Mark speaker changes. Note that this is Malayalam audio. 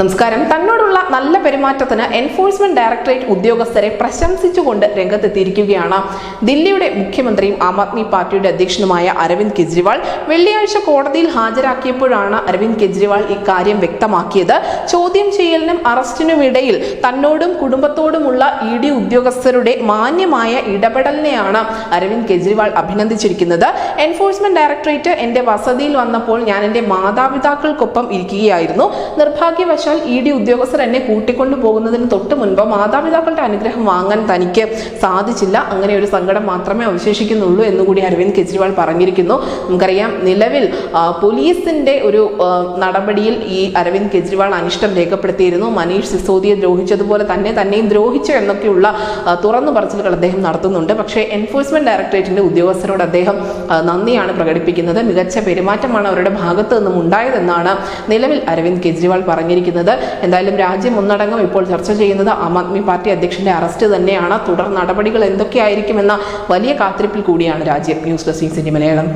Speaker 1: നമസ്കാരം. തന്നോടുള്ള നല്ല പെരുമാറ്റത്തിന് എൻഫോഴ്സ്മെന്റ് ഡയറക്ടറേറ്റ് ഉദ്യോഗസ്ഥരെ പ്രശംസിച്ചുകൊണ്ട് രംഗത്തെത്തിയിരിക്കുകയാണ് ദില്ലിയുടെ മുഖ്യമന്ത്രിയും ആം ആദ്മി പാർട്ടിയുടെ അധ്യക്ഷനുമായ അരവിന്ദ് കെജ്രിവാൾ. വെള്ളിയാഴ്ച കോടതിയിൽ ഹാജരാക്കിയപ്പോഴാണ് അരവിന്ദ് കെജ്രിവാൾ ഇക്കാര്യം വ്യക്തമാക്കിയത്. ചോദ്യം ചെയ്യലിനും അറസ്റ്റിനുമിടയിൽ തന്നോടും കുടുംബത്തോടുമുള്ള ED ഉദ്യോഗസ്ഥരുടെ മാന്യമായ ഇടപെടലിനെയാണ് അരവിന്ദ് കെജ്രിവാൾ അഭിനന്ദിച്ചിരിക്കുന്നത്. എൻഫോഴ്സ്മെന്റ് ഡയറക്ടറേറ്റ് എന്റെ വസതിയിൽ വന്നപ്പോൾ ഞാൻ എന്റെ മാതാപിതാക്കൾക്കൊപ്പം ഇരിക്കുകയായിരുന്നു. നിർഭാഗ്യവശാൽ ED ഉദ്യോഗസ്ഥർ എന്നെ കൂട്ടിക്കൊണ്ടു പോകുന്നതിന് തൊട്ട് മുൻപ് മാതാപിതാക്കളുടെ അനുഗ്രഹം വാങ്ങാൻ തനിക്ക് സാധിച്ചില്ല. അങ്ങനെ ഒരു സങ്കടം മാത്രമേ അവശേഷിക്കുന്നുള്ളൂ എന്നുകൂടി അരവിന്ദ് കെജ്രിവാൾ പറഞ്ഞിരിക്കുന്നു. നമുക്കറിയാം, നിലവിൽ പോലീസിന്റെ ഒരു നടപടിയിൽ ഈ അരവിന്ദ് കെജ്രിവാൾ അനിഷ്ടം രേഖപ്പെടുത്തിയിരുന്നു. മനീഷ് സിസോദിയെ ദ്രോഹിച്ചതുപോലെ തന്നെയും ദ്രോഹിച്ചു എന്നൊക്കെയുള്ള തുറന്നു പറച്ചിലുകൾ അദ്ദേഹം നടത്തുന്നുണ്ട്. പക്ഷേ എൻഫോഴ്സ്മെന്റ് ഡയറക്ടറേറ്റിന്റെ ഉദ്യോഗസ്ഥരോട് അദ്ദേഹം നന്ദിയാണ് പ്രകടിപ്പിക്കുന്നത്. മികച്ച പെരുമാറ്റമാണ് അവരുടെ ഭാഗത്ത് നിന്നും ഉണ്ടായതെന്നാണ് നിലവിൽ അരവിന്ദ് കെജ്രിവാൾ പറഞ്ഞിരിക്കുന്നത്. എന്തായാലും രാജ്യം ഒന്നടങ്കം ഇപ്പോൾ ചർച്ച ചെയ്യുന്നത് ആം ആദ്മി പാർട്ടി അധ്യക്ഷന്റെ അറസ്റ്റ് തന്നെയാണ്. തുടർ നടപടികൾ എന്തൊക്കെയായിരിക്കുമെന്ന വലിയ കാത്തിരിപ്പിൽ കൂടിയാണ് രാജ്യം. News desk Malayalam.